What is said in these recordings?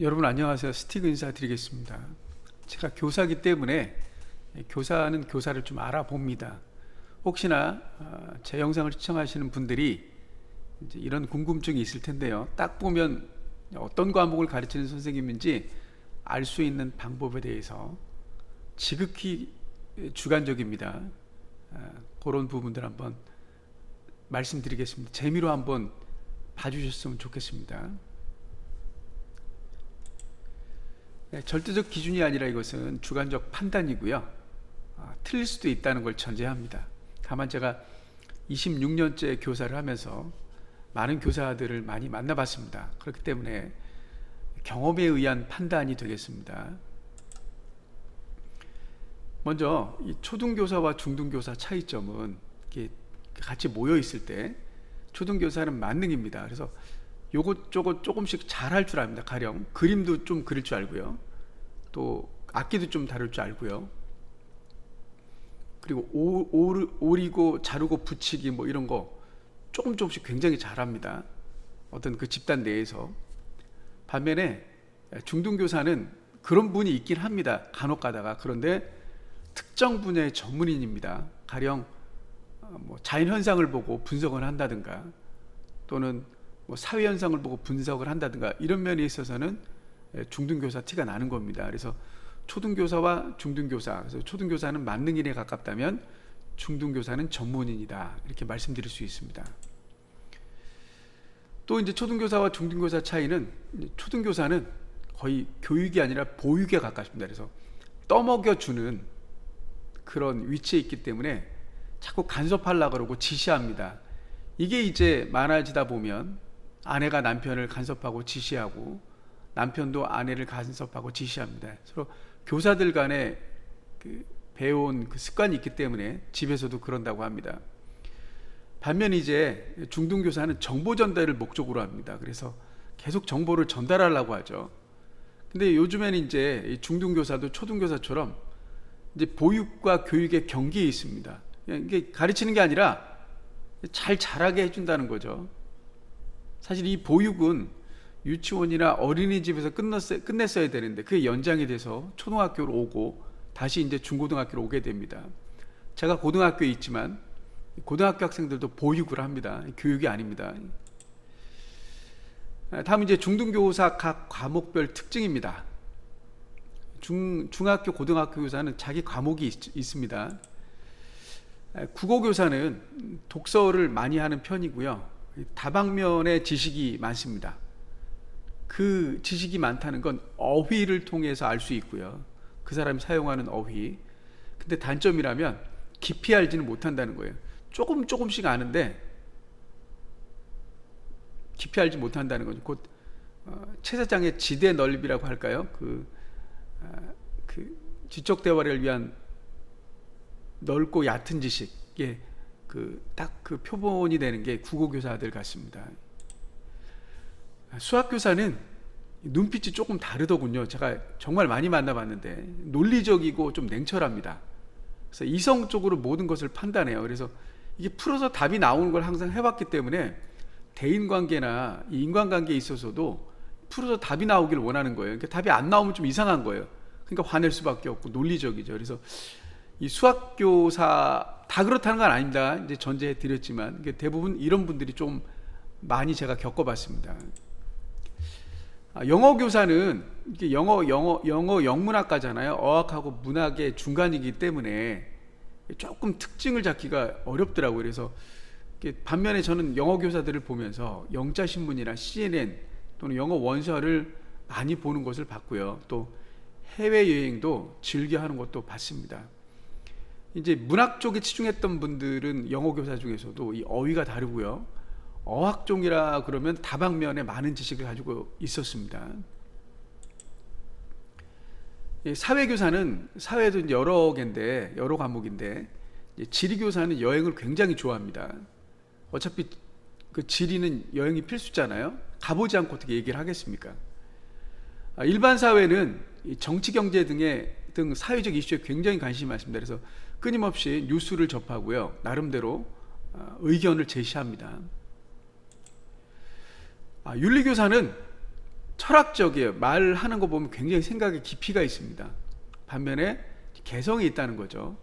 여러분 안녕하세요. 스티그 인사드리겠습니다. 제가 교사기 때문에 교사는 교사를 좀 알아봅니다. 혹시나 제 영상을 시청하시는 분들이 이제 이런 궁금증이 있을 텐데요. 딱 보면 어떤 과목을 가르치는 선생님인지 알 수 있는 방법에 대해서 지극히 주관적입니다. 그런 부분들 한번 말씀드리겠습니다. 재미로 한번 봐주셨으면 좋겠습니다. 절대적 기준이 아니라 이것은 주관적 판단이고요. 틀릴 수도 있다는 걸 전제합니다. 다만 제가 26년째 교사를 하면서 많은 교사들을 많이 만나봤습니다. 그렇기 때문에 경험에 의한 판단이 되겠습니다. 먼저 이 초등교사와 중등교사 차이점은 이렇게 같이 모여 있을 때 초등교사는 만능입니다. 그래서 요것 저것 조금씩 잘할 줄 압니다. 가령 그림도 좀 그릴 줄 알고요. 또 악기도 좀 다룰 줄 알고요. 그리고 오리고 자르고 붙이기 뭐 이런 거 조금씩 굉장히 잘합니다. 어떤 그 집단 내에서. 반면에 중등교사는 그런 분이 있긴 합니다. 간혹 가다가. 그런데 특정 분야의 전문인입니다. 가령 뭐 자연현상을 보고 분석을 한다든가 또는 뭐 사회현상을 보고 분석을 한다든가 이런 면에 있어서는 중등교사 티가 나는 겁니다. 그래서 초등교사와 중등교사, 그래서 초등교사는 만능인에 가깝다면 중등교사는 전문인이다, 이렇게 말씀드릴 수 있습니다. 또 이제 초등교사와 중등교사 차이는, 초등교사는 거의 교육이 아니라 보육에 가깝습니다. 그래서 떠먹여주는 그런 위치에 있기 때문에 자꾸 간섭하려고 그러고 지시합니다. 이게 이제 많아지다 보면 아내가 남편을 간섭하고 지시하고 남편도 아내를 간섭하고 지시합니다. 서로 교사들 간에 그 배운 그 습관이 있기 때문에 집에서도 그런다고 합니다. 반면 이제 중등교사는 정보 전달을 목적으로 합니다. 그래서 계속 정보를 전달하려고 하죠. 근데 요즘에는 이제 중등교사도 초등교사처럼 이제 보육과 교육의 경계에 있습니다. 이게 가르치는 게 아니라 잘 자라게 해준다는 거죠. 사실 이 보육은 유치원이나 어린이집에서 끝냈어야 되는데 그게 연장이 돼서 초등학교로 오고 다시 이제 중고등학교로 오게 됩니다. 제가 고등학교에 있지만 고등학교 학생들도 보육을 합니다. 교육이 아닙니다. 다음 이제 중등교사 각 과목별 특징입니다. 중학교 고등학교 교사는 자기 과목이 있습니다. 국어교사는 독서를 많이 하는 편이고요. 다방면의 지식이 많습니다. 그 지식이 많다는 건 어휘를 통해서 알 수 있고요. 그 사람이 사용하는 어휘. 근데 단점이라면 깊이 알지는 못한다는 거예요. 조금씩 아는데 깊이 알지 못한다는 거죠. 곧 최 사장의 지대 넓이라고 할까요? 그 지적 대화를 위한 넓고 얕은 지식에 딱 그 표본이 되는 게 국어교사들 같습니다. 수학교사는 눈빛이 조금 다르더군요. 제가 정말 많이 만나봤는데 논리적이고 좀 냉철합니다. 그래서 이성적으로 모든 것을 판단해요. 그래서 이게 풀어서 답이 나오는 걸 항상 해왔기 때문에 대인관계나 인간관계에 있어서도 풀어서 답이 나오길 원하는 거예요. 그러니까 답이 안 나오면 좀 이상한 거예요. 그러니까 화낼 수밖에 없고 논리적이죠. 그래서 이 수학교사 다 그렇다는 건 아닙니다. 이제 전제해 드렸지만 대부분 이런 분들이 좀 많이 제가 겪어봤습니다. 영어 교사는 이게 영어 영문학과잖아요. 어학하고 문학의 중간이기 때문에 조금 특징을 잡기가 어렵더라고요. 그래서 반면에 저는 영어 교사들을 보면서 영자신문이나 CNN 또는 영어 원서를 많이 보는 것을 봤고요. 또 해외여행도 즐겨 하는 것도 봤습니다. 이제 문학 쪽에 치중했던 분들은 영어 교사 중에서도 이 어휘가 다르고요. 어학종이라 그러면 다방면에 많은 지식을 가지고 있었습니다. 사회교사는 사회도 이제 여러 개인데 여러 과목인데 지리교사는 여행을 굉장히 좋아합니다. 어차피 그 지리는 여행이 필수잖아요. 가보지 않고 어떻게 얘기를 하겠습니까? 일반 사회는 정치 경제 등 사회적 이슈에 굉장히 관심이 많습니다. 그래서 끊임없이 뉴스를 접하고요. 나름대로 의견을 제시합니다. 윤리교사는 철학적이에요. 말하는 거 보면 굉장히 생각에 깊이가 있습니다. 반면에 개성이 있다는 거죠.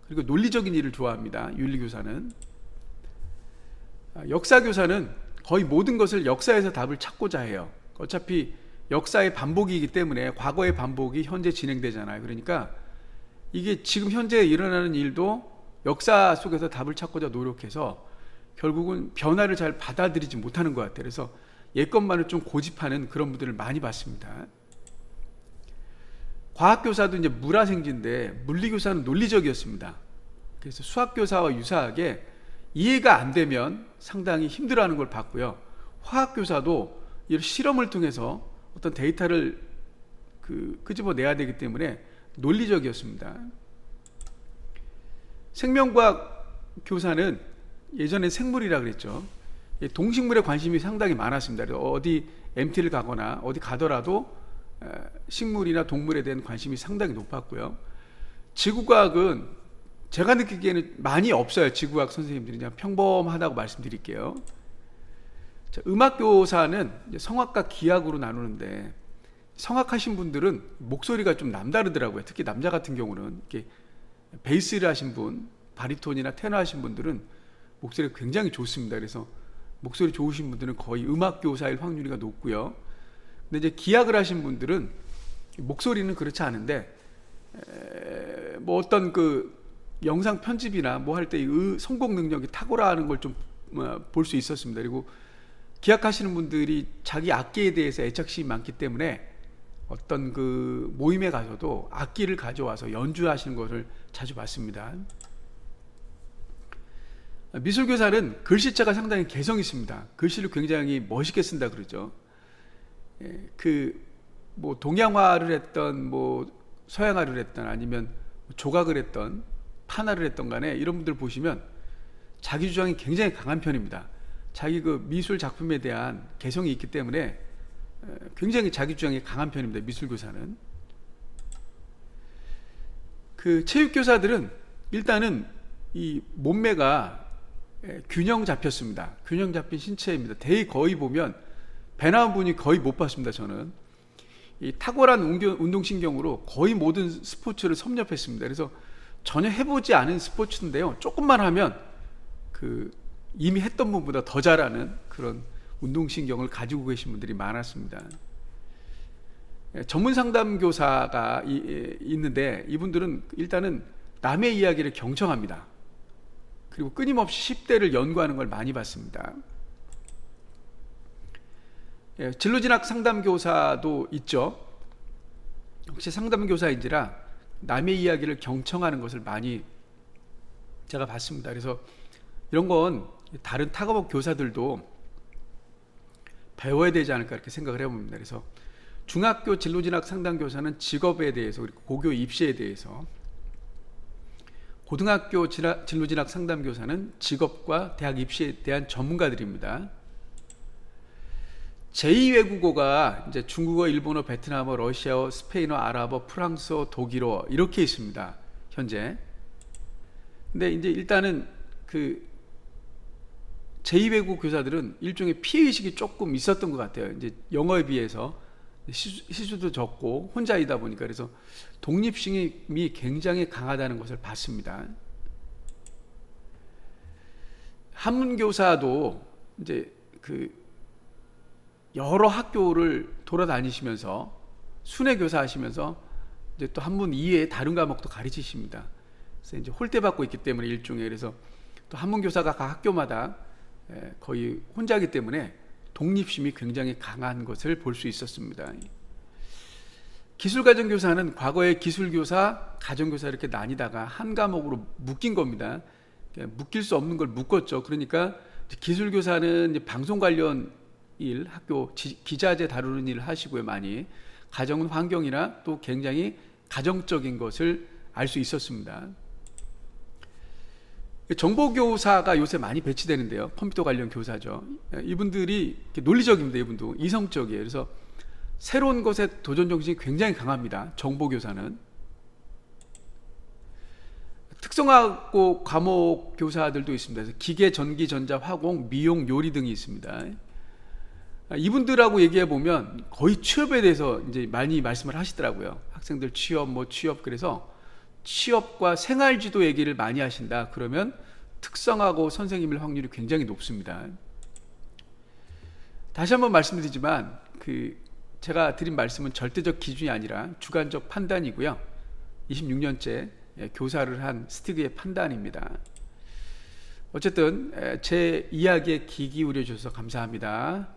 그리고 논리적인 일을 좋아합니다. 윤리교사는. 역사교사는 거의 모든 것을 역사에서 답을 찾고자 해요. 어차피 역사의 반복이기 때문에 과거의 반복이 현재 진행되잖아요. 그러니까 이게 지금 현재 일어나는 일도 역사 속에서 답을 찾고자 노력해서 결국은 변화를 잘 받아들이지 못하는 것 같아요. 그래서 옛것만을 좀 고집하는 그런 분들을 많이 봤습니다. 과학교사도 이제 물화생지인데 물리교사는 논리적이었습니다. 그래서 수학교사와 유사하게 이해가 안 되면 상당히 힘들어하는 걸 봤고요. 화학교사도 이런 실험을 통해서 어떤 데이터를 끄집어내야 되기 때문에 논리적이었습니다. 생명과학 교사는 예전에 생물이라 그랬죠. 동식물에 관심이 상당히 많았습니다. 그래서 어디 MT를 가거나 어디 가더라도 식물이나 동물에 대한 관심이 상당히 높았고요. 지구과학은 제가 느끼기에는 많이 없어요. 지구과학 선생님들이 그냥 평범하다고 말씀드릴게요. 자, 음악교사는 성악과 기악으로 나누는데 성악하신 분들은 목소리가 좀 남다르더라고요. 특히 남자 같은 경우는 이렇게 베이스를 하신 분, 바리톤이나 테너 하신 분들은 목소리가 굉장히 좋습니다. 그래서 목소리 좋으신 분들은 거의 음악교사일 확률이 높고요. 근데 이제 기악을 하신 분들은 목소리는 그렇지 않은데 뭐 어떤 영상 편집이나 뭐 할 때 성공 능력이 탁월하는 걸 좀 볼 수 있었습니다. 그리고 기악하시는 분들이 자기 악기에 대해서 애착심이 많기 때문에 어떤 모임에 가서도 악기를 가져와서 연주하시는 것을 자주 봤습니다. 미술교사는 글씨체가 상당히 개성 있습니다. 글씨를 굉장히 멋있게 쓴다 그러죠. 뭐 동양화를 했던 뭐 서양화를 했던 아니면 조각을 했던 판화를 했던 간에 이런 분들 보시면 자기 주장이 굉장히 강한 편입니다. 자기 미술 작품에 대한 개성이 있기 때문에 굉장히 자기 주장이 강한 편입니다. 미술교사는. 체육교사들은 일단은 이 몸매가 균형 잡혔습니다. 균형 잡힌 신체입니다. 거의 보면 배 나온 분이 거의 못 봤습니다. 저는 이 탁월한 운동신경으로 거의 모든 스포츠를 섭렵했습니다. 그래서 전혀 해보지 않은 스포츠인데요, 조금만 하면 이미 했던 분보다 더 잘하는 그런 운동신경을 가지고 계신 분들이 많았습니다. 전문 상담교사가 있는데 이분들은 일단은 남의 이야기를 경청합니다. 그리고 끊임없이 10대를 연구하는 걸 많이 봤습니다. 진로진학 상담교사도 있죠. 혹시 상담교사인지라 남의 이야기를 경청하는 것을 많이 제가 봤습니다. 그래서 이런 건 다른 타과목 교사들도 배워야 되지 않을까 이렇게 생각을 해봅니다. 그래서 중학교 진로진학 상담교사는 직업에 대해서 그리고 고교 입시에 대해서, 고등학교 진로진학 상담교사는 직업과 대학 입시에 대한 전문가들입니다. 제2외국어가 이제 중국어, 일본어, 베트남어, 러시아어, 스페인어, 아랍어, 프랑스어, 독일어 이렇게 있습니다. 현재. 근데 이제 일단은 제2외국 교사들은 일종의 피해의식이 조금 있었던 것 같아요. 이제 영어에 비해서 시수도 적고 혼자이다 보니까. 그래서 독립심이 굉장히 강하다는 것을 봤습니다. 한문교사도 이제 여러 학교를 돌아다니시면서 순회교사 하시면서 이제 또 한문 이외에 다른 과목도 가르치십니다. 그래서 이제 홀대받고 있기 때문에 일종의, 그래서 또 한문교사가 각 학교마다 거의 혼자이기 때문에 독립심이 굉장히 강한 것을 볼 수 있었습니다. 기술가정교사는 과거에 기술교사, 가정교사 이렇게 나뉘다가 한 과목으로 묶인 겁니다. 묶일 수 없는 걸 묶었죠. 그러니까 기술교사는 이제 방송 관련 일, 학교 기자재 다루는 일을 하시고요. 많이 가정은 환경이나 또 굉장히 가정적인 것을 알 수 있었습니다. 정보교사가 요새 많이 배치되는데요. 컴퓨터 관련 교사죠. 이분들이 논리적입니다. 이분도 이성적이에요. 그래서 새로운 것에 도전 정신이 굉장히 강합니다. 정보교사는. 특성화고 과목 교사들도 있습니다. 그래서 기계, 전기, 전자, 화공, 미용, 요리 등이 있습니다. 이분들하고 얘기해 보면 거의 취업에 대해서 이제 많이 말씀을 하시더라고요. 학생들 취업, 뭐 취업, 그래서 취업과 생활지도 얘기를 많이 하신다. 그러면 특성하고 선생님일 확률이 굉장히 높습니다. 다시 한번 말씀드리지만 제가 드린 말씀은 절대적 기준이 아니라 주관적 판단이고요. 26년째 교사를 한 스티그의 판단입니다. 어쨌든 제 이야기에 귀 기울여 주셔서 감사합니다.